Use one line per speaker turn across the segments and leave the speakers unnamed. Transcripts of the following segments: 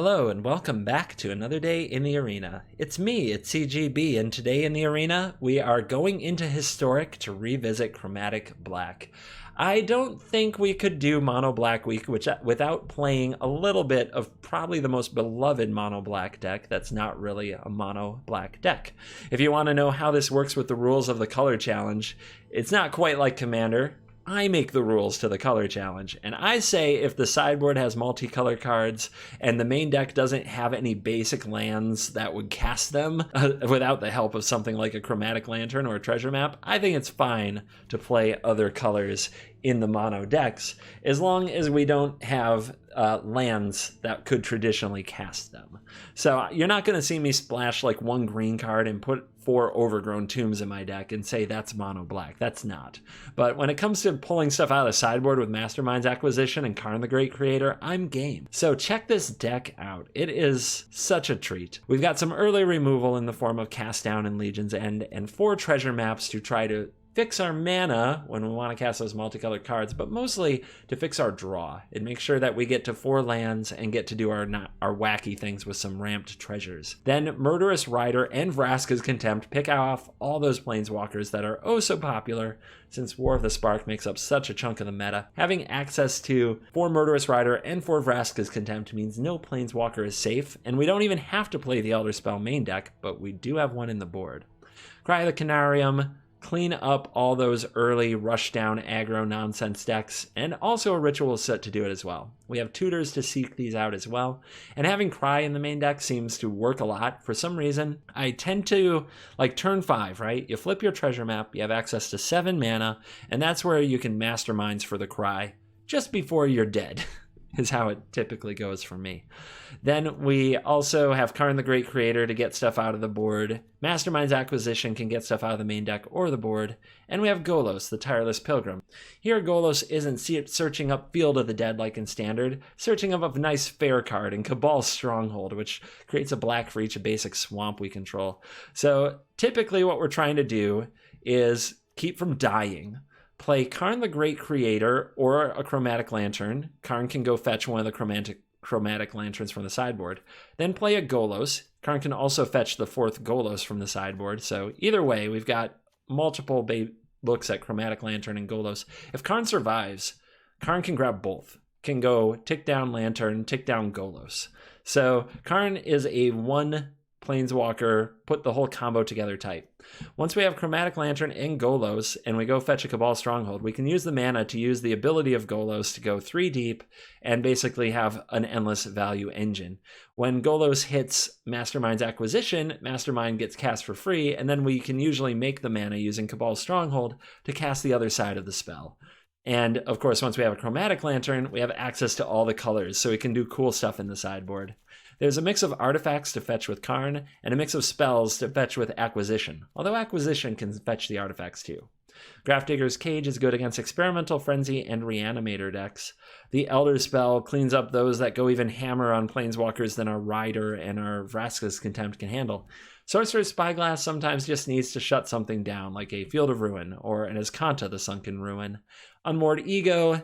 Hello and welcome back to another day in the arena. It's me, it's CGB, and today in the arena we are going into Historic to revisit Chromatic Black. I don't think we could do Mono Black Week without playing a little bit of probably the most beloved Mono Black deck that's not really a Mono Black deck. If you want to know how this works with the rules of the color challenge, it's not quite like Commander. I make the rules to the color challenge, and I say if the sideboard has multicolor cards and the main deck doesn't have any basic lands that would cast them without the help of something like a Chromatic Lantern or a Treasure Map, I think it's fine to play other colors in the mono decks as long as we don't have lands that could traditionally cast them. So you're not going to see me splash like one green card and put 4 Overgrown Tombs in my deck and say that's mono black. That's not. But when it comes to pulling stuff out of the sideboard with Mastermind's Acquisition and Karn the Great Creator, I'm game. So check this deck out. It is such a treat. We've got some early removal in the form of Cast Down and Legion's End and 4 treasure maps to try to fix our mana when we want to cast those multicolored cards, but mostly to fix our draw and make sure that we get to 4 lands and get to do our wacky things with some ramped treasures. Then Murderous Rider and Vraska's Contempt pick off all those planeswalkers that are oh so popular since War of the Spark makes up such a chunk of the meta. Having access to 4 Murderous Rider and 4 Vraska's Contempt means no planeswalker is safe, and we don't even have to play the Elder Spell main deck, but we do have one in the board. Cry of the Canarium, clean up all those early rush down aggro nonsense decks, and also a ritual set to do it as well. We have tutors to seek these out as well, and having Cry in the main deck seems to work a lot. For some reason, I tend to, like turn 5, right? You flip your treasure map, you have access to 7 mana, and that's where you can Masterminds for the Cry just before you're dead. Is how it typically goes for me. Then we also have Karn the Great Creator to get stuff out of the board. Mastermind's Acquisition can get stuff out of the main deck or the board. And we have Golos, the Tireless Pilgrim. Here Golos isn't searching up Field of the Dead like in Standard, searching up a nice fair card in Cabal's Stronghold, which creates a black for each basic swamp we control. So typically what we're trying to do is keep from dying. Play Karn the Great Creator or a Chromatic Lantern. Karn can go fetch one of the Chromatic Lanterns from the sideboard. Then play a Golos. Karn can also fetch the 4th Golos from the sideboard. So either way, we've got multiple looks at Chromatic Lantern and Golos. If Karn survives, Karn can grab both. Can go tick down Lantern, tick down Golos. So Karn is a 1 Planeswalker, put the whole combo together type. Once we have Chromatic Lantern and Golos, and we go fetch a Cabal Stronghold, we can use the mana to use the ability of Golos to go 3 deep and basically have an endless value engine. When Golos hits Mastermind's Acquisition, Mastermind gets cast for free, and then we can usually make the mana using Cabal Stronghold to cast the other side of the spell. And of course, once we have a Chromatic Lantern, we have access to all the colors, so we can do cool stuff in the sideboard. There's a mix of artifacts to fetch with Karn, and a mix of spells to fetch with Acquisition, although Acquisition can fetch the artifacts too. Grafdigger's Cage is good against Experimental Frenzy and Reanimator decks. The Elder Spell cleans up those that go even hammer on planeswalkers than our Rider and our Vraska's Contempt can handle. Sorcerer's Spyglass sometimes just needs to shut something down, like a Field of Ruin or an Azcanta the Sunken Ruin. Unmoored Ego,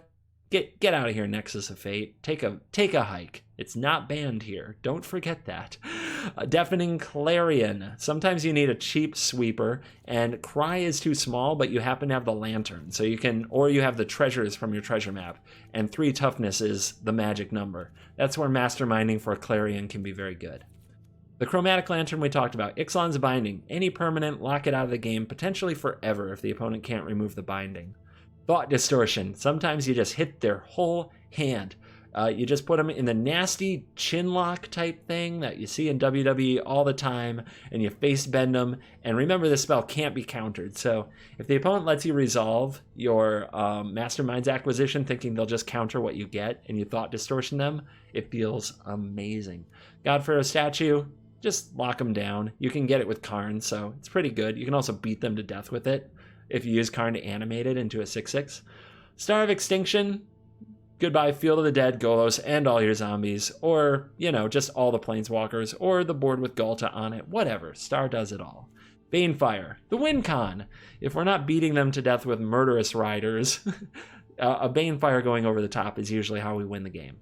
get out of here, Nexus of Fate. Take a hike. It's not banned here. Don't forget that. Deafening Clarion. Sometimes you need a cheap sweeper, and Cry is too small, but you happen to have the Lantern. So you can, or you have the treasures from your treasure map, and 3 toughness is the magic number. That's where Masterminding for a Clarion can be very good. The Chromatic Lantern we talked about. Ixalan's Binding. Any permanent, lock it out of the game, potentially forever if the opponent can't remove the binding. Thought Distortion. Sometimes you just hit their whole hand. You just put them in the nasty chin lock type thing that you see in WWE all the time, and you face bend them. And remember, this spell can't be countered. So if the opponent lets you resolve your Mastermind's Acquisition thinking they'll just counter what you get, and you Thought Distortion them, it feels amazing. Godpharaoh Statue, just lock them down. You can get it with Karn, so it's pretty good. You can also beat them to death with it if you use Karn to animate it into a 6/6. Star of Extinction, goodbye Field of the Dead, Golos, and all your zombies, or, just all the planeswalkers, or the board with Galta on it, whatever. Star does it all. Banefire, the win con. If we're not beating them to death with Murderous Riders, a Banefire going over the top is usually how we win the game.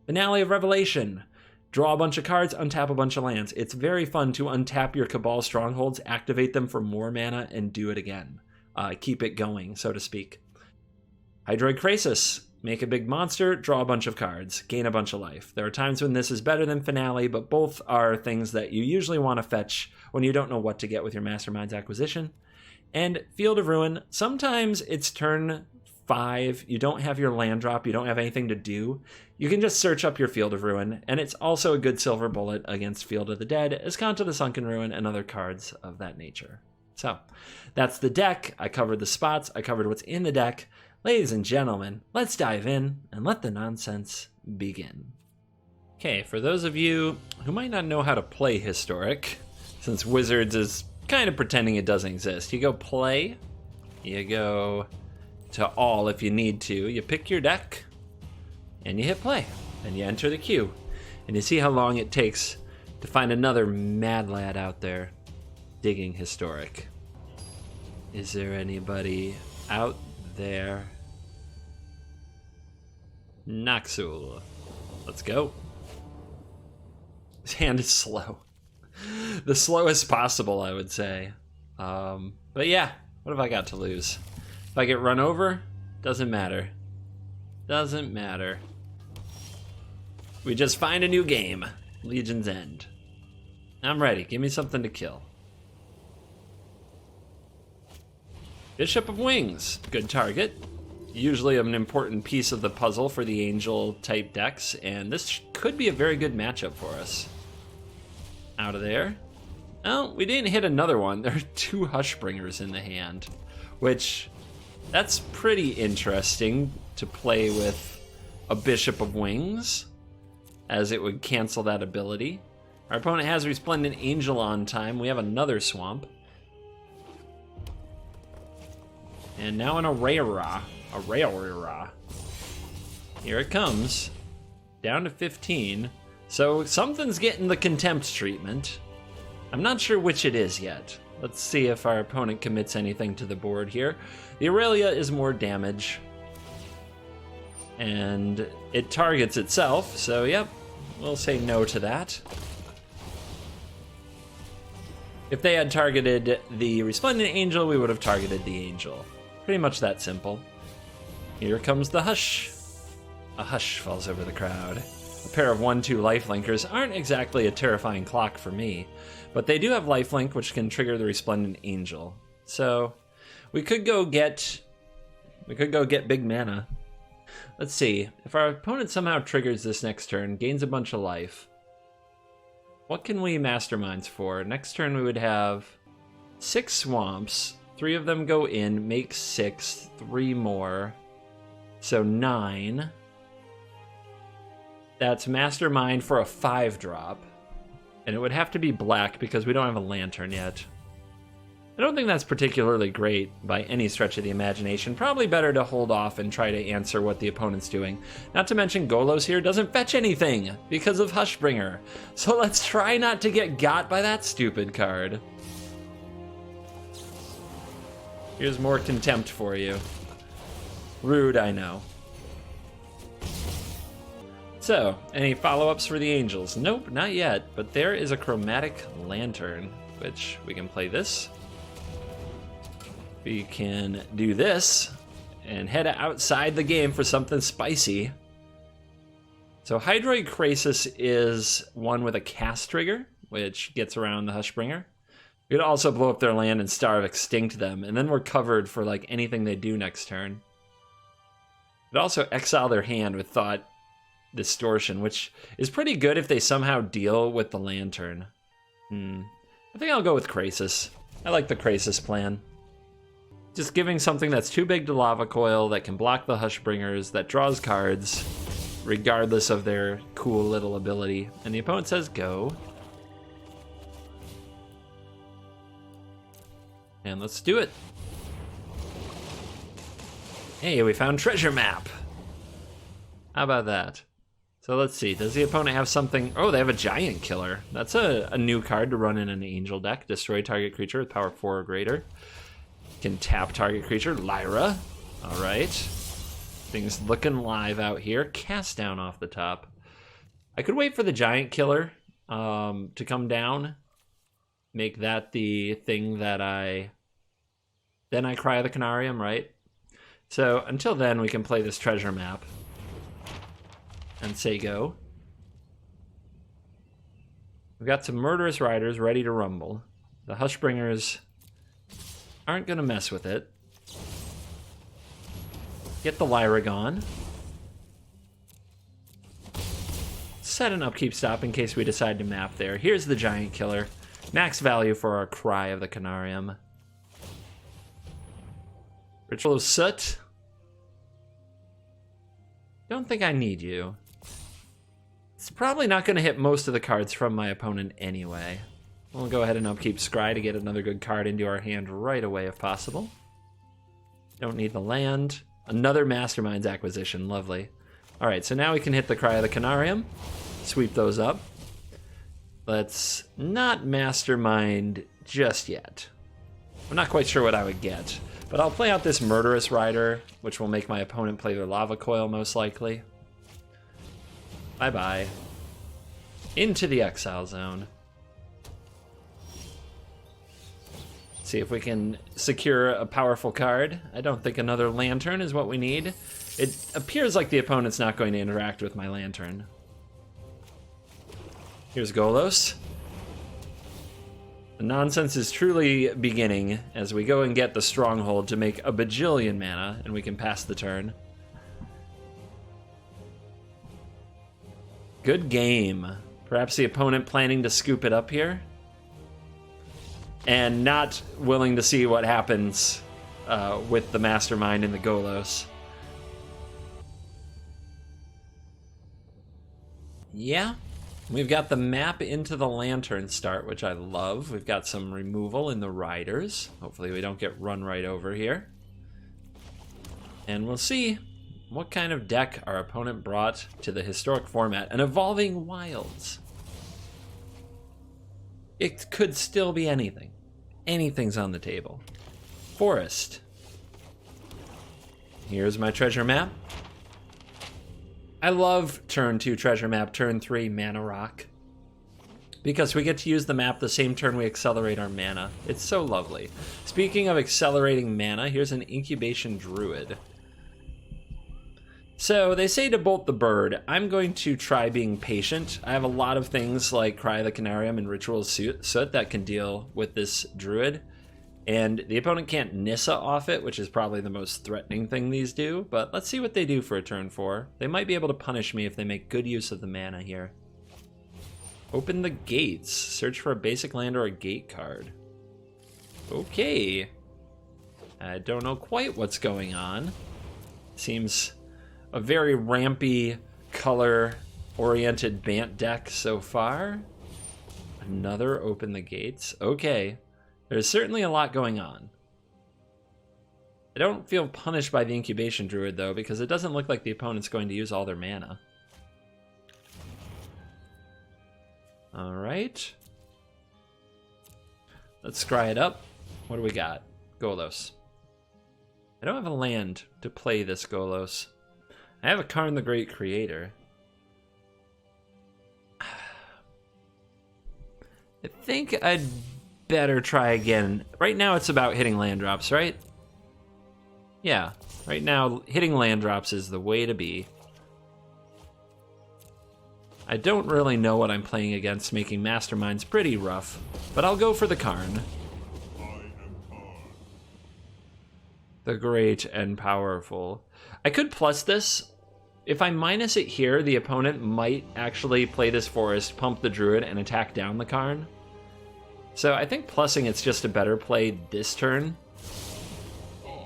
Finale of Revelation. Draw a bunch of cards, untap a bunch of lands. It's very fun to untap your Cabal strongholds, activate them for more mana, and do it again. Keep it going, so to speak. Hydroid Crisis. Make a big monster, draw a bunch of cards, gain a bunch of life. There are times when this is better than Finale, but both are things that you usually want to fetch when you don't know what to get with your Mastermind's acquisition. And Field of Ruin. Sometimes it's turn 5, you don't have your land drop, you don't have anything to do. You can just search up your Field of Ruin, and it's also a good silver bullet against Field of the Dead, Escant of the Sunken Ruin, and other cards of that nature. So, that's the deck. I covered the spots, I covered what's in the deck. Ladies and gentlemen, let's dive in and let the nonsense begin. Okay, for those of you who might not know how to play Historic, since Wizards is kind of pretending it doesn't exist, you go play, you go to all if you need to, you pick your deck, and you hit play, and you enter the queue, and you see how long it takes to find another mad lad out there digging Historic. Is there anybody out there? Naxul. Let's go. His hand is slow. The slowest possible, I would say. But yeah, what have I got to lose? If I get run over, doesn't matter. Doesn't matter. We just find a new game. Legion's End. I'm ready. Give me something to kill. Bishop of Wings. Good target. Usually an important piece of the puzzle for the angel type decks, and this could be a very good matchup for us. Out of there. Oh, we didn't hit another one. There are 2 Hushbringers in the hand, which that's pretty interesting to play with a Bishop of Wings, as it would cancel that ability. Our opponent has Resplendent Angel on time. We have another Swamp. And now an Araya. Here it comes. Down to 15. So something's getting the contempt treatment. I'm not sure which it is yet. Let's see if our opponent commits anything to the board here. The Aurelia is more damage. And it targets itself, so yep, we'll say no to that. If they had targeted the Resplendent Angel, we would have targeted the Angel. Pretty much that simple. Here comes the Hush. A hush falls over the crowd. A pair of 1/2 lifelinkers aren't exactly a terrifying clock for me, but they do have lifelink, which can trigger the Resplendent Angel. So we could go get big mana. Let's see. If our opponent somehow triggers this next turn, gains a bunch of life, what can we Masterminds for? Next turn we would have 6 swamps. 3 of them go in, make 6, 3 more. So 9. That's Mastermind for a 5-drop. And it would have to be black because we don't have a lantern yet. I don't think that's particularly great by any stretch of the imagination. Probably better to hold off and try to answer what the opponent's doing. Not to mention Golos here doesn't fetch anything because of Hushbringer. So let's try not to get got by that stupid card. Here's more contempt for you. Rude, I know. So, any follow-ups for the Angels? Nope, not yet, but there is a Chromatic Lantern, which we can play this. We can do this and head outside the game for something spicy. So Hydroid Crisis is one with a cast trigger, which gets around the Hushbringer. We could also blow up their land and Starve Extinct them, and then we're covered for like anything they do next turn. Could also exile their hand with Thought Distortion, which is pretty good if they somehow deal with the Lantern. I think I'll go with Crisis. I like the Crisis plan. Just giving something that's too big to Lava Coil, that can block the Hushbringers, that draws cards, regardless of their cool little ability. And the opponent says go. And let's do it. Hey, we found treasure map. How about that? So let's see, does the opponent have something? Oh, they have a Giant Killer. That's a new card to run in an Angel deck. Destroy target creature with power 4 or greater. Can tap target creature, Lyra. All right. Things looking live out here. Cast down off the top. I could wait for the giant killer to come down. Make that the thing that then I cry the Canarium, right? So until then, we can play this treasure map and say go. We've got some murderous riders ready to rumble. The Hushbringers aren't going to mess with it. Get the Lyra gone. Set an upkeep stop in case we decide to map there. Here's the giant killer. Max value for our cry of the Canarium. Ritual of Soot. Don't think I need you. It's probably not going to hit most of the cards from my opponent anyway. We'll go ahead and upkeep Scry to get another good card into our hand right away if possible. Don't need the land. Another Mastermind's acquisition, lovely. Alright, so now we can hit the Cry of the Canarium. Sweep those up. Let's not Mastermind just yet. I'm not quite sure what I would get, but I'll play out this Murderous Rider, which will make my opponent play their Lava Coil most likely. Bye-bye. Into the Exile Zone. See if we can secure a powerful card. I don't think another Lantern is what we need. It appears like the opponent's not going to interact with my Lantern. Here's Golos. The nonsense is truly beginning as we go and get the Stronghold to make a bajillion mana, and we can pass the turn. Good game. Perhaps the opponent planning to scoop it up here? And not willing to see what happens with the Mastermind and the Golos. Yeah. We've got the map into the Lantern start, which I love. We've got some removal in the Riders. Hopefully we don't get run right over here. And we'll see what kind of deck our opponent brought to the historic format. An Evolving Wilds. It could still be anything. Anything's on the table. Forest. Here's my treasure map. I love turn 2 treasure map, turn 3 mana rock. Because we get to use the map the same turn we accelerate our mana. It's so lovely. Speaking of accelerating mana, here's an Incubation Druid. So they say to bolt the bird. I'm going to try being patient. I have a lot of things like Cry of the Canarium and Ritual Soot that can deal with this Druid. And the opponent can't Nissa off it, which is probably the most threatening thing these do. But let's see what they do for a turn 4. They might be able to punish me if they make good use of the mana here. Open the gates. Search for a basic land or a gate card. Okay. I don't know quite what's going on. Seems a very rampy, color-oriented Bant deck so far. Another Open the Gates. Okay. There's certainly a lot going on. I don't feel punished by the Incubation Druid, though, because it doesn't look like the opponent's going to use all their mana. Alright. Let's scry it up. What do we got? Golos. I don't have a land to play this Golos. I have a Karn the Great Creator. I think I'd better try again. Right now it's about hitting land drops, right? Yeah, right now hitting land drops is the way to be. I don't really know what I'm playing against, making Masterminds pretty rough, but I'll go for the Karn. The Great and Powerful. I could plus this. If I minus it here, the opponent might actually play this forest, pump the Druid, and attack down the Karn. So I think plussing it's just a better play this turn.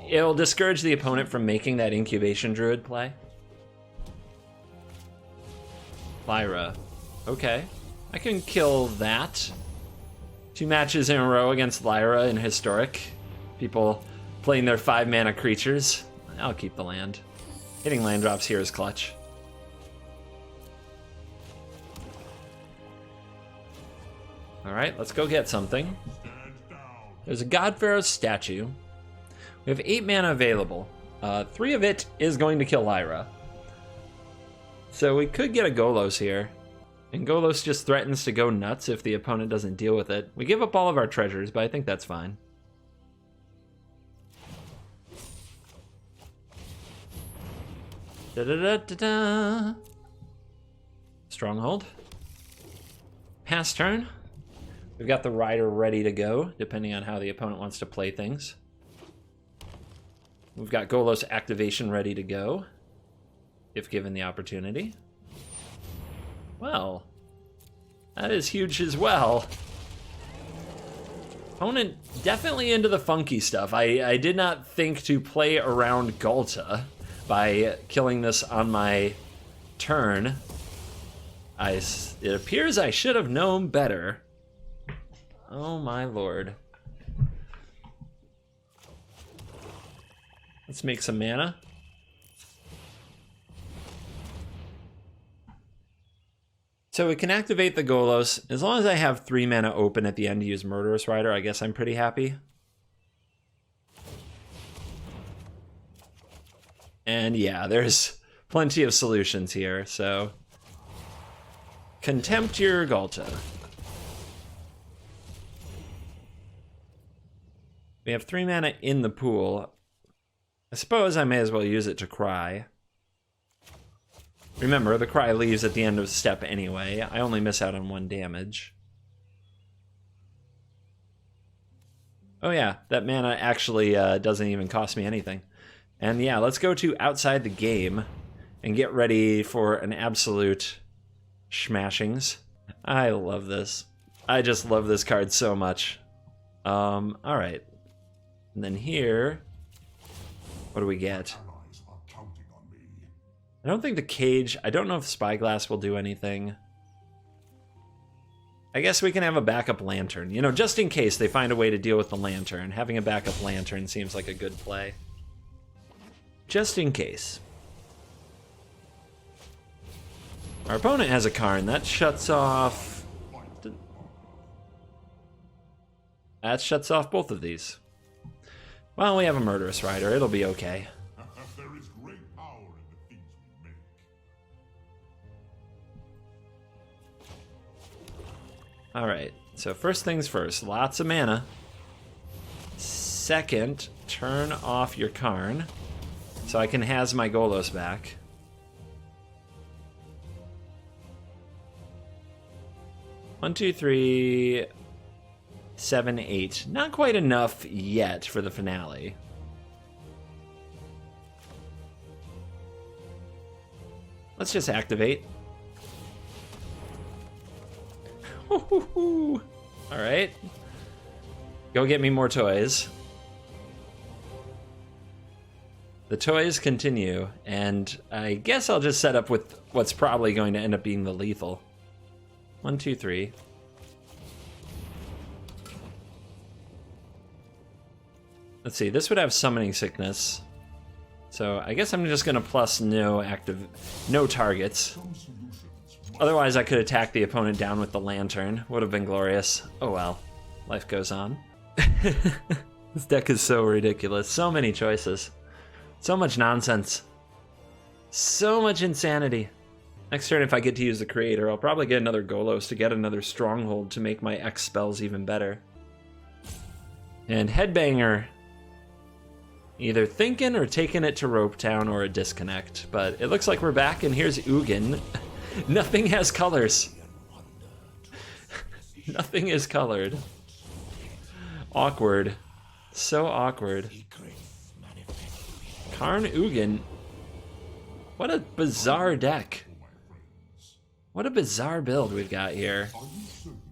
It'll discourage the opponent from making that Incubation Druid play. Lyra. Okay. I can kill that. 2 matches in a row against Lyra in Historic. People playing their 5 mana creatures. I'll keep the land. Hitting land drops here is clutch. Alright, let's go get something. There's a God Pharaoh's statue. We have 8 mana available. 3 of it is going to kill Lyra. So we could get a Golos here. And Golos just threatens to go nuts if the opponent doesn't deal with it. We give up all of our treasures, but I think that's fine. Da-da-da-da-da. Stronghold. Pass turn. We've got the rider ready to go, depending on how the opponent wants to play things. We've got Golos activation ready to go, if given the opportunity. Well, that is huge as well. Opponent definitely into the funky stuff. I did not think to play around Ghalta by killing this on my turn. It appears I should have known better. Oh my lord. Let's make some mana. So we can activate the Golos. As long as I have 3 mana open at the end to use Murderous Rider, I guess I'm pretty happy. And yeah, there's plenty of solutions here, so... Contempt your Ghalta. We have 3 mana in the pool. I suppose I may as well use it to cry. Remember, the cry leaves at the end of step anyway. I only miss out on 1 damage. Oh yeah, that mana actually doesn't even cost me anything. And yeah, let's go to outside the game and get ready for an absolute smashings. I love this. I just love this card so much. Alright. And then here, what do we get? I don't think the cage, I don't know if Spyglass will do anything. I guess we can have a backup lantern. You know, just in case they find a way to deal with the lantern. Having a backup lantern seems like a good play. Just in case. Our opponent has a Karn. That shuts off... That shuts off both of these. Well, we have a Murderous Rider. It'll be okay. Alright, so first things first, lots of mana. Second, turn off your Karn, so I can has my Golos back. One, two, three, 7, 8. Not quite enough yet for the finale. Let's just activate. Alright. Go get me more toys. The toys continue, and I guess I'll just set up with what's probably going to end up being the lethal. 1, 2, 3. Let's see, this would have Summoning Sickness. So I guess I'm just gonna plus no targets. Otherwise, I could attack the opponent down with the lantern. Would have been glorious. Oh well. Life goes on. This deck is so ridiculous. So many choices. So much nonsense. So much insanity. Next turn, if I get to use the Creator, I'll probably get another Golos to get another Stronghold to make my X spells even better. And Headbanger. Either thinking or taking it to Rope Town or a disconnect. But it looks like we're back, and here's Ugin. Nothing has colors. Nothing is colored. Awkward. So awkward. Karn Ugin. What a bizarre deck. What a bizarre build we've got here.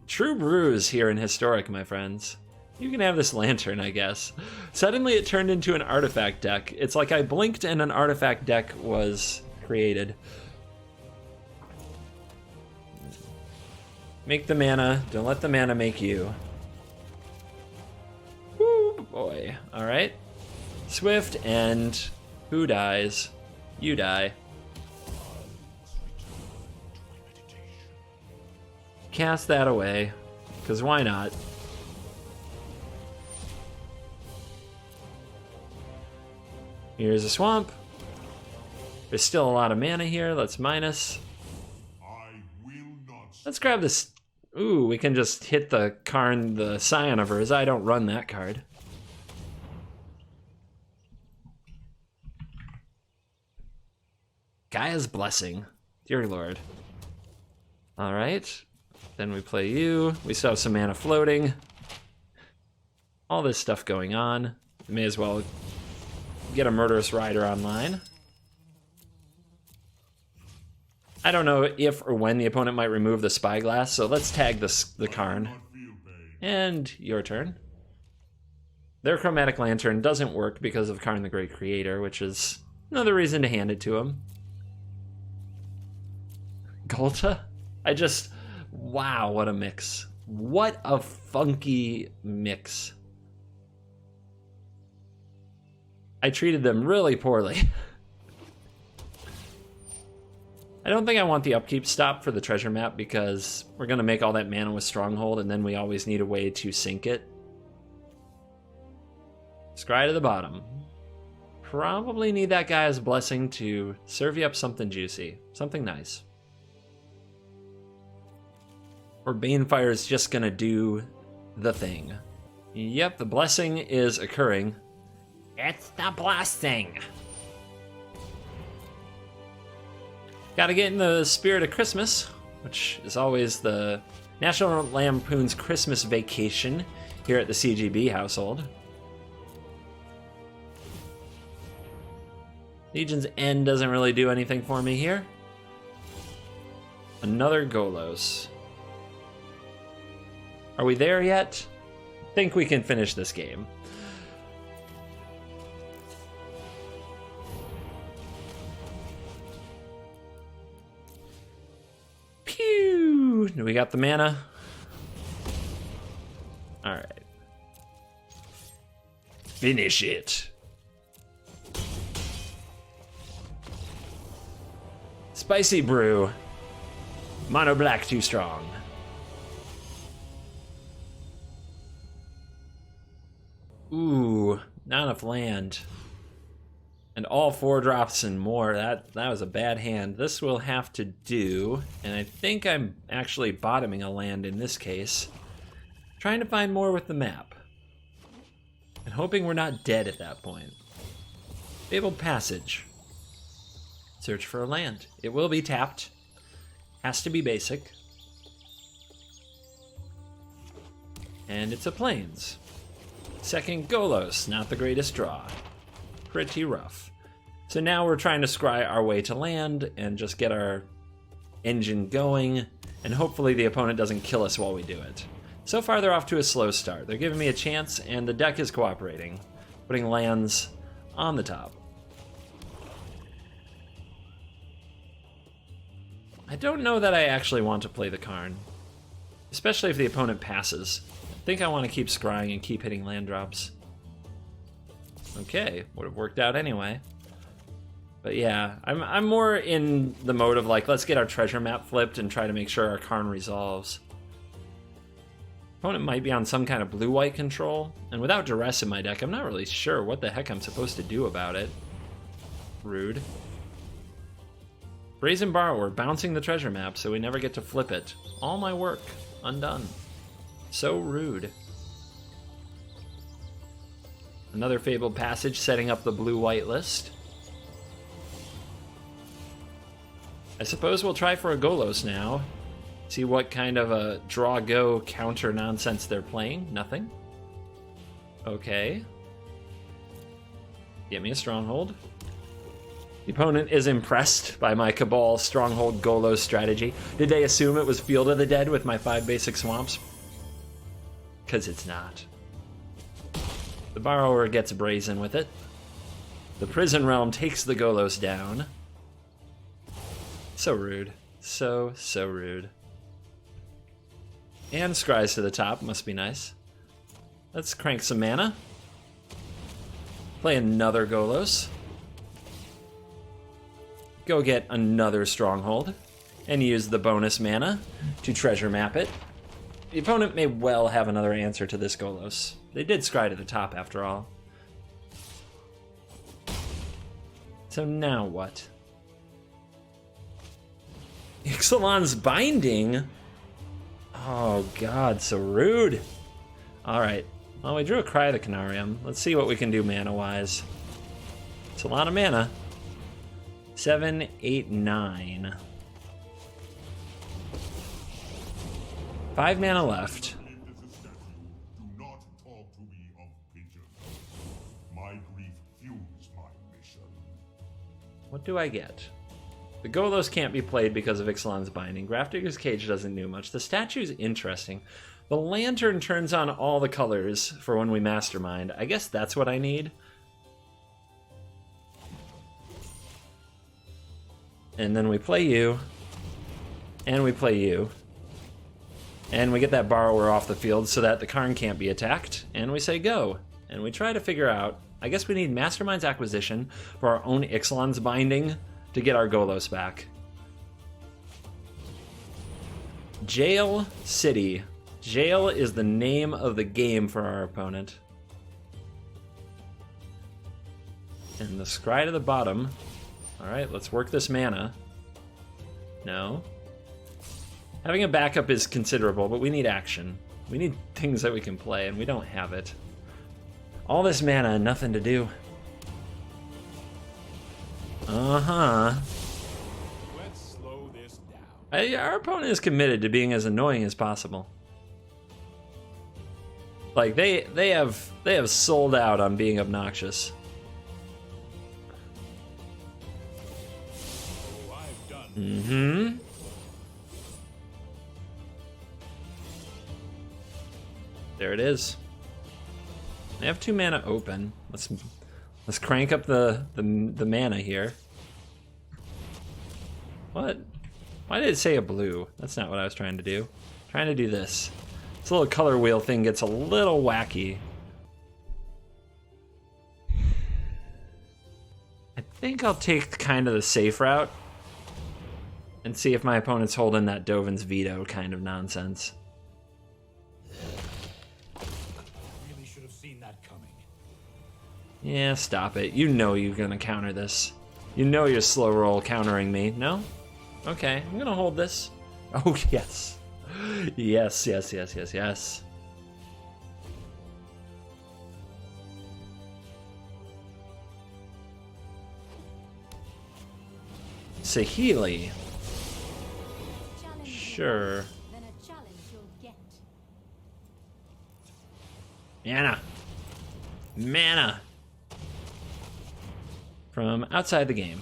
True brews here in Historic, my friends. You can have this lantern, I guess. Suddenly it turned into an artifact deck. It's like I blinked and an artifact deck was created. Make the mana. Don't let the mana make you. Woo, boy. Alright. Swift, and who dies? You die. Cast that away, because why not? Here's a swamp. There's still a lot of mana here. Let's minus.
I will not
Let's grab this. Ooh, we can just hit the Karn, the Scion of hers. I don't run that card. Gaia's Blessing. Dear Lord. All right. Then we play you. We still have some mana floating. All this stuff going on. We may as well get a Murderous Rider online. I don't know if or when the opponent might remove the Spyglass, so let's tag the Karn. And your turn. Their Chromatic Lantern doesn't work because of Karn the Great Creator, which is another reason to hand it to him. Golta? Wow, what a mix. What a funky mix. I treated them really poorly. I don't think I want the upkeep stop for the treasure map because we're going to make all that mana with Stronghold and then we always need a way to sink it. Scry to the bottom. Probably need that Gaia's Blessing to serve you up something juicy, something nice. Or Banefire is just going to do the thing. Yep, the blessing is occurring. It's the blessing! Gotta get in the spirit of Christmas, which is always the National Lampoon's Christmas Vacation here at the CGB household. Legion's End doesn't really do anything for me here. Another Golos. Are we there yet? I think we can finish this game. Pew! Do we got the mana? All right. Finish it. Spicy brew. Mono black too strong. Ooh, not enough land. And all 4 drops and more. That was a bad hand. This will have to do. And I think I'm actually bottoming a land in this case. Trying to find more with the map. And hoping we're not dead at that point. Fabled Passage. Search for a land. It will be tapped. Has to be basic. And it's a Plains. Second Golos, not the greatest draw. Pretty rough. So now we're trying to scry our way to land and just get our engine going, and hopefully the opponent doesn't kill us while we do it. So far they're off to a slow start. They're giving me a chance, and the deck is cooperating, putting lands on the top. I don't know that I actually want to play the Karn, especially if the opponent passes. I think I want to keep scrying and keep hitting land drops. Okay, would have worked out anyway. But yeah, I'm more in the mode of like, let's get our treasure map flipped and try to make sure our Karn resolves. Opponent might be on some kind of blue-white control, and without duress in my deck, I'm not really sure what the heck I'm supposed to do about it. Rude. Brazen Borrower, bouncing the treasure map so we never get to flip it. All my work, undone. So rude. Another Fabled Passage setting up the blue-white list. I suppose we'll try for a Golos now. See what kind of a draw-go counter nonsense they're playing. Nothing. Okay. Get me a Stronghold. The opponent is impressed by my Cabal Stronghold Golos strategy. Did they assume it was Field of the Dead with my 5 basic swamps? Because it's not. The Borrower gets brazen with it. The Prison Realm takes the Golos down. So rude. So rude. And scries to the top, must be nice. Let's crank some mana. Play another Golos. Go get another Stronghold. And use the bonus mana to treasure map it. The opponent may well have another answer to this Golos. They did scry to the top after all. So now what? Ixalan's Binding? Oh god, so rude. Alright. Well, we drew a Cry of the Canarium. Let's see what we can do mana-wise. It's a lot of mana. 7, 8, 9. 5 mana left.
Do not talk to me of pigeons. My grief fuels my mission.
What do I get? The Golos can't be played because of Ixalan's Binding. Grafdigger's Cage doesn't do much. The statue's interesting. The Lantern turns on all the colors for when we Mastermind. I guess that's what I need. And then we play you. And we play you. And we get that Borrower off the field so that the Karn can't be attacked. And we say go. And we try to figure out... I guess we need Mastermind's Acquisition for our own Ixalan's Binding to get our Golos back. Jail City. Jail is the name of the game for our opponent. And the scry to the bottom. Alright, let's work this mana. No. Having a backup is considerable, but we need action. We need things that we can play, and we don't have it. All this mana and nothing to do. Uh-huh.
Let's slow this down.
Our opponent is committed to being as annoying as possible. Like, they have sold out on being obnoxious.
Oh, I've done.
Mm-hmm. There it is. I have 2 mana open. Let's crank up the mana here. What? Why did it say a blue? That's not what I was trying to do. I'm trying to do this. This little color wheel thing gets a little wacky. I think I'll take kind of the safe route and see if my opponent's holding that Dovin's Veto kind of nonsense.
Really should have seen that coming.
Yeah, stop it. You know you're gonna counter this. You know you're slow roll countering me. No? Okay, I'm gonna hold this. Oh, yes. Yes, yes, yes, yes, yes. Sahili. Sure.
Then a challenge you'll get.
Mana. Mana. From outside the game.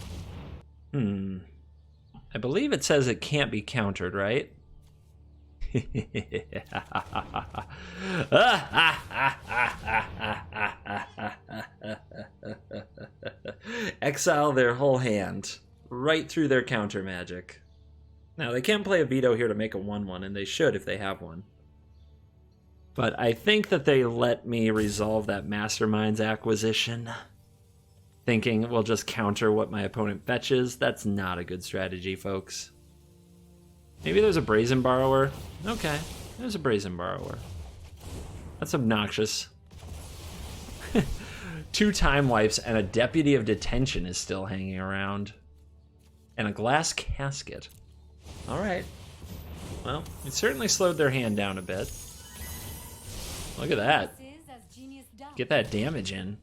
I believe it says it can't be countered, right? Exile their whole hand right through their counter magic. Now, they can play a veto here to make a 1/1, and they should if they have one. But I think that they let me resolve that Mastermind's Acquisition, thinking we'll just counter what my opponent fetches. That's not a good strategy, folks. Maybe there's a Brazen Borrower. Okay, there's a Brazen Borrower. That's obnoxious. 2 time wipes and a Deputy of Detention is still hanging around. And a Glass Casket. Alright. Well, it certainly slowed their hand down a bit. Look at that.
This is as genius does.
Get that damage in,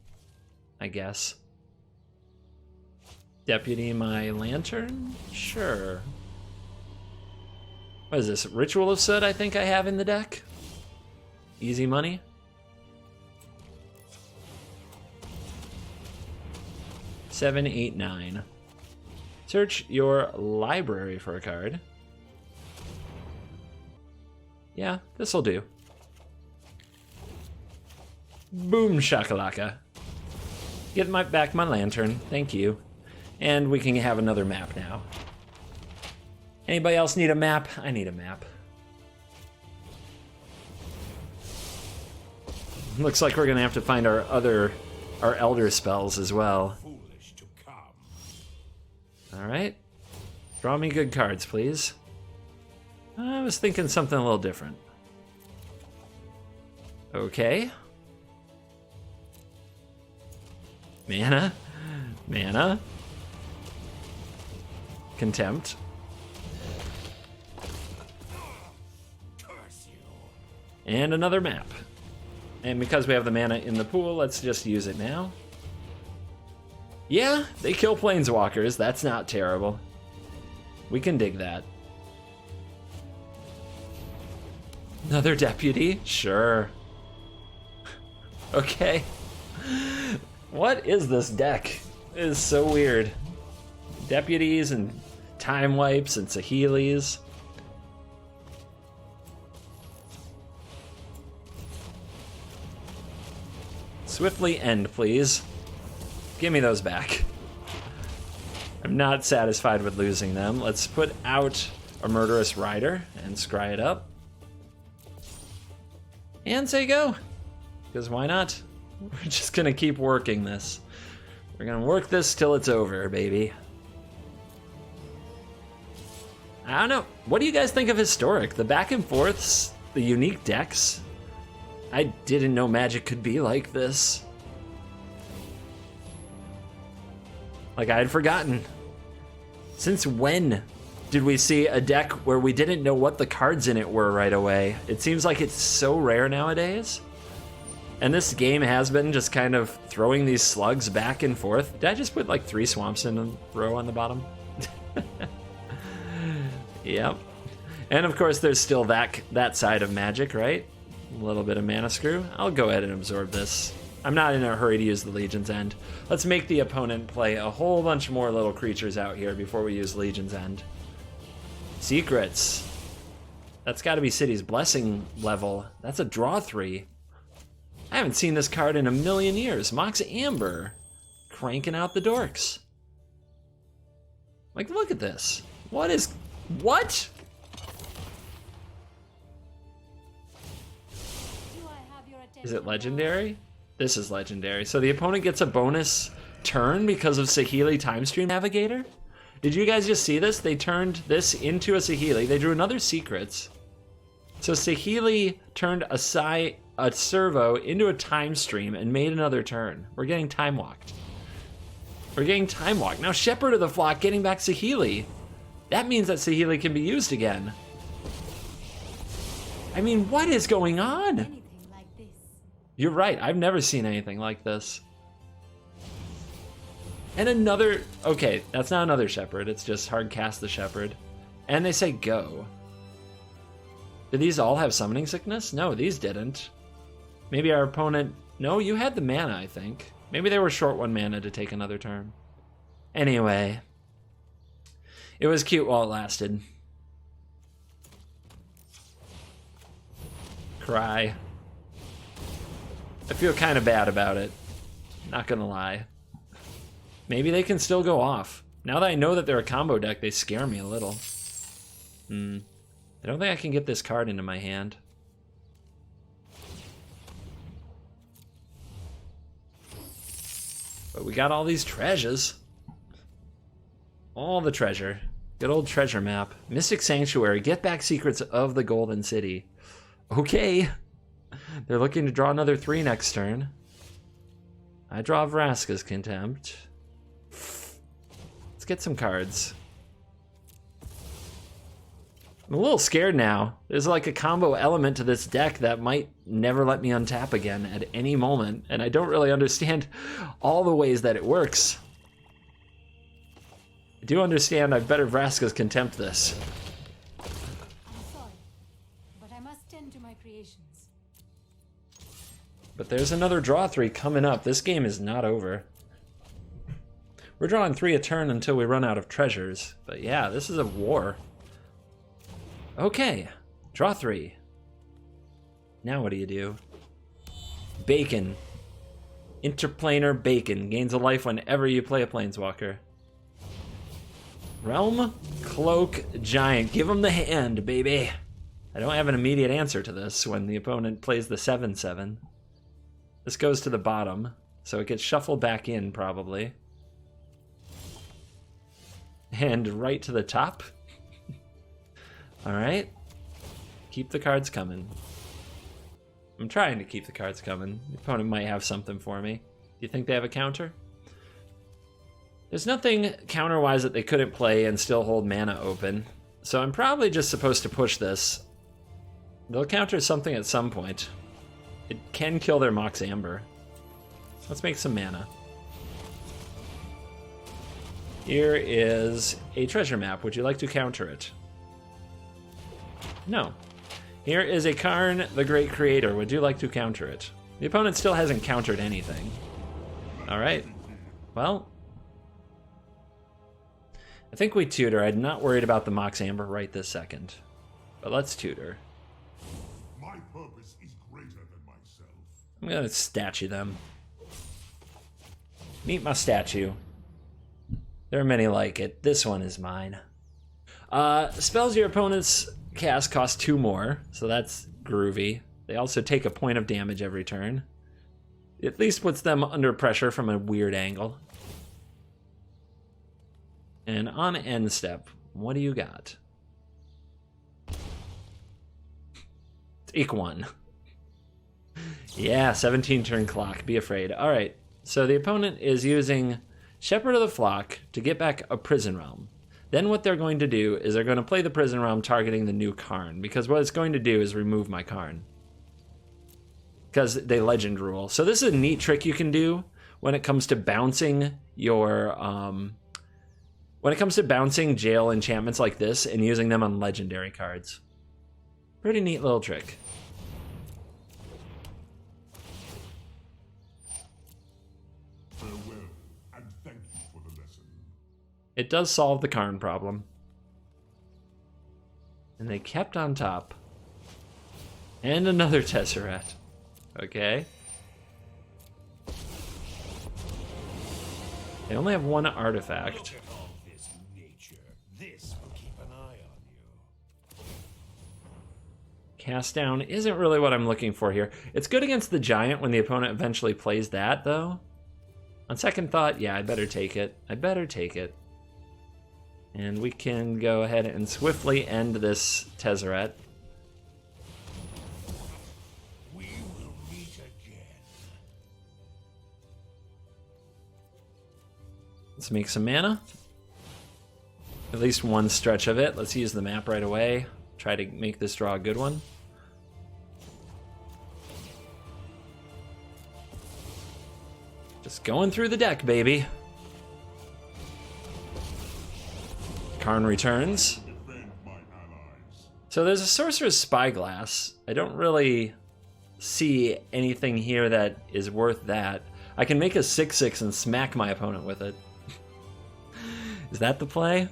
I guess. Deputy my Lantern? Sure. What is this? Ritual of Soot I think I have in the deck? Easy money. Seven, 8, 9. Search your library for a card. Yeah, this'll do. Boom shakalaka. Get back my Lantern, thank you. And we can have another map now. Anybody else need a map? I need a map. Looks like we're gonna have to find our Elder spells as well.
Foolish to come.
Alright. Draw me good cards, please. I was thinking something a little different. Okay. Mana. Mana. Contempt.
Curse
And another map. And because we have the mana in the pool, let's just use it now. Yeah, they kill planeswalkers. That's not terrible. We can dig that. Another deputy? Sure. Okay. What is this deck? It is so weird. Deputies and time wipes and Saheelis. Swiftly end, please. Give me those back. I'm not satisfied with losing them. Let's put out a Murderous Rider and scry it up. And say go. Because why not? We're just gonna keep working this. We're gonna work this till it's over, baby. I don't know. What do you guys think of Historic? The back and forths, the unique decks? I didn't know Magic could be like this. Like, I had forgotten. Since when did we see a deck where we didn't know what the cards in it were right away? It seems like it's so rare nowadays. And this game has been just kind of throwing these slugs back and forth. Did I just put like 3 swamps in a row on the bottom? Yep. And of course there's still that side of Magic, right? A little bit of mana screw. I'll go ahead and absorb this. I'm not in a hurry to use the Legion's End. Let's make the opponent play a whole bunch more little creatures out here before we use Legion's End. Secrets. That's got to be City's Blessing level. That's a draw 3. I haven't seen this card in a million years. Mox Amber. Cranking out the dorks. Like, look at this. What? Is it legendary? This is legendary. So the opponent gets a bonus turn because of Saheeli Timestream Navigator? Did you guys just see this? They turned this into a Saheeli. They drew another Secrets. So Saheeli turned a servo into a time stream and made another turn. We're getting time walked. Now Shepherd of the Flock getting back Saheeli. That means that Saheeli can be used again. I mean, what is going on? You're right, I've never seen anything like this. And another, okay, that's not another Shepherd, it's just hard cast the Shepherd. And they say go. Did these all have Summoning Sickness? No, these didn't. Maybe our opponent, no, you had the mana, I think. Maybe they were short 1 mana to take another turn. Anyway, it was cute while it lasted. Cry. I feel kind of bad about it. Not gonna lie. Maybe they can still go off. Now that I know that they're a combo deck, they scare me a little. I don't think I can get this card into my hand. But we got all these treasures. All the treasure. Good old treasure map. Mystic Sanctuary. Get back Secrets of the Golden City. Okay. They're looking to draw another 3 next turn. I draw Vraska's Contempt. Let's get some cards. I'm a little scared now. There's like a combo element to this deck that might never let me untap again at any moment, and I don't really understand all the ways that it works. I do understand I've better Vraska's Contempt this.
I'm sorry, but I must tend to my creations.
But there's another draw 3 coming up. This game is not over. We're drawing 3 a turn until we run out of treasures. But yeah, this is a war. Okay, draw 3. Now what do? Bacon. Interplanar Bacon. Gains a life whenever you play a Planeswalker. Realm Cloak Giant. Give him the hand, baby. I don't have an immediate answer to this when the opponent plays the 7/7. This goes to the bottom, so it gets shuffled back in, probably. And right to the top. Alright. Keep the cards coming. I'm trying to keep the cards coming. The opponent might have something for me. Do you think they have a counter? There's nothing counter-wise that they couldn't play and still hold mana open. So I'm probably just supposed to push this. They'll counter something at some point. It can kill their Mox Amber. Let's make some mana. Here is a treasure map. Would you like to counter it? No. Here is a Karn, the Great Creator. Would you like to counter it? The opponent still hasn't countered anything. Alright. Well, I think we tutor. I'm not worried about the Mox Amber right this second. But let's tutor.
My purpose is greater than myself.
I'm gonna statue them. Meet my statue. There are many like it. This one is mine. Spells your opponents cast cost 2 more, so that's groovy. They also take a point of damage every turn. It at least puts them under pressure from a weird angle. And on end step, what do you got? Take 1. Yeah, 17 turn clock. Be afraid. All right. So the opponent is using Shepherd of the Flock to get back a Prison Realm. Then what they're going to do is they're going to play the Prison Realm targeting the new Karn, because what it's going to do is remove my Karn. Because they legend rule. So this is a neat trick you can do when it comes to bouncing your when it comes to bouncing jail enchantments like this and using them on legendary cards. Pretty neat little trick.
Farewell, and thank you for the lesson.
It does solve the Karn problem. And they kept on top. And another Tesseract. Okay. They only have 1 artifact.
Look at all this nature. This will keep an eye on you.
Cast down isn't really what I'm looking for here. It's good against the giant when the opponent eventually plays that, though. On second thought, yeah, I better take it. I better take it. And we can go ahead and swiftly end this Tezzeret.
We will meet again.
Let's make some mana. At least one stretch of it. Let's use the map right away. Try to make this draw a good one. Just going through the deck, baby. Karn returns.
Defend my allies.
So there's a Sorcerer's Spyglass. I don't really see anything here that is worth that. I can make a 6/6 and smack my opponent with it. Is that the play?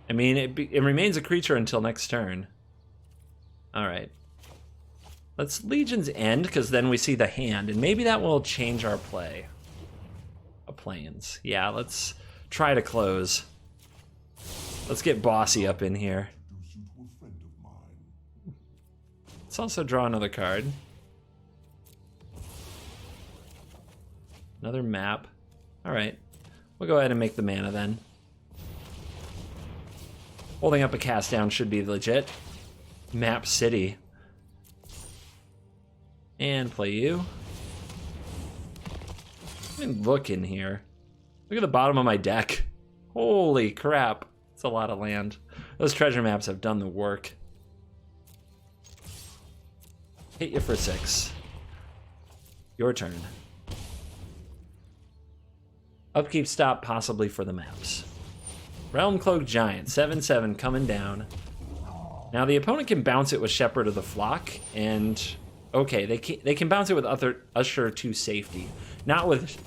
I mean, it remains a creature until next turn. All right. Let's Legion's End, because then we see the hand, and maybe that will change our play. Plains. Yeah, let's try to close. Let's get bossy up in here.
Introduce you to a friend of mine.
Let's also draw another card. Another map. All right. We'll go ahead and make the mana then. Holding up a cast down should be legit. Map City. And play you. Look in here. Look at the bottom of my deck. Holy crap. It's a lot of land. Those treasure maps have done the work. Hit you for 6. Your turn. Upkeep stop possibly for the maps. Realm Cloak Giant, 7/7 coming down. Now the opponent can bounce it with Shepherd of the Flock, and okay, they can bounce it with Usher to Safety. Not with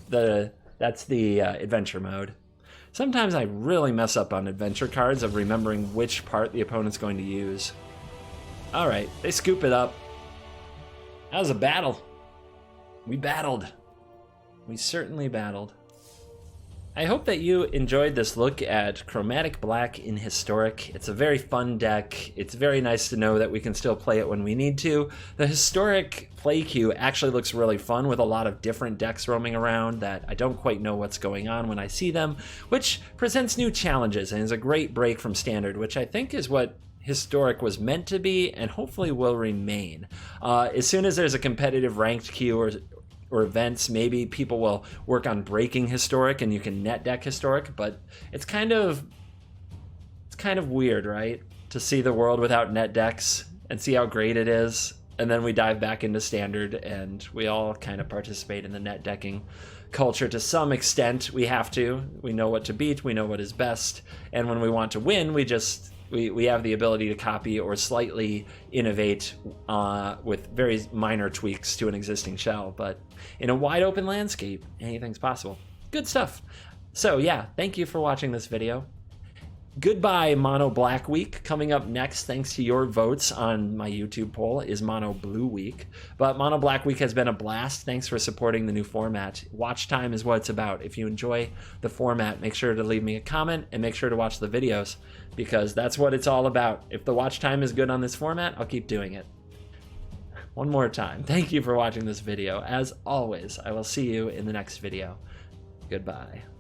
that's the adventure mode. Sometimes I really mess up on adventure cards of remembering which part the opponent's going to use. All right, they scoop it up. That was a battle. We battled. We certainly battled. I hope that you enjoyed this look at Chromatic Black in Historic. It's a very fun deck. It's very nice to know that we can still play it when we need to. The Historic play queue actually looks really fun with a lot of different decks roaming around that I don't quite know what's going on when I see them, which presents new challenges and is a great break from Standard, which I think is what Historic was meant to be and hopefully will remain. As soon as there's a competitive ranked queue or events, maybe people will work on breaking Historic and you can net deck Historic, but it's kind of kind of weird, right? To see the world without net decks and see how great it is. And then we dive back into standard and we all kind of participate in the net decking culture to some extent. We have to. We know what to beat. We know what is best. And when we want to win, we have the ability to copy or slightly innovate with very minor tweaks to an existing shell. But in a wide open landscape, anything's possible. Good stuff. So yeah, thank you for watching this video. Goodbye, Mono Black Week. Coming up next, thanks to your votes on my YouTube poll, is Mono Blue Week. But Mono Black Week has been a blast. Thanks for supporting the new format. Watch time is what it's about. If you enjoy the format, make sure to leave me a comment and make sure to watch the videos, because that's what it's all about. If the watch time is good on this format, I'll keep doing it. One more time, thank you for watching this video. As always, I will see you in the next video. Goodbye.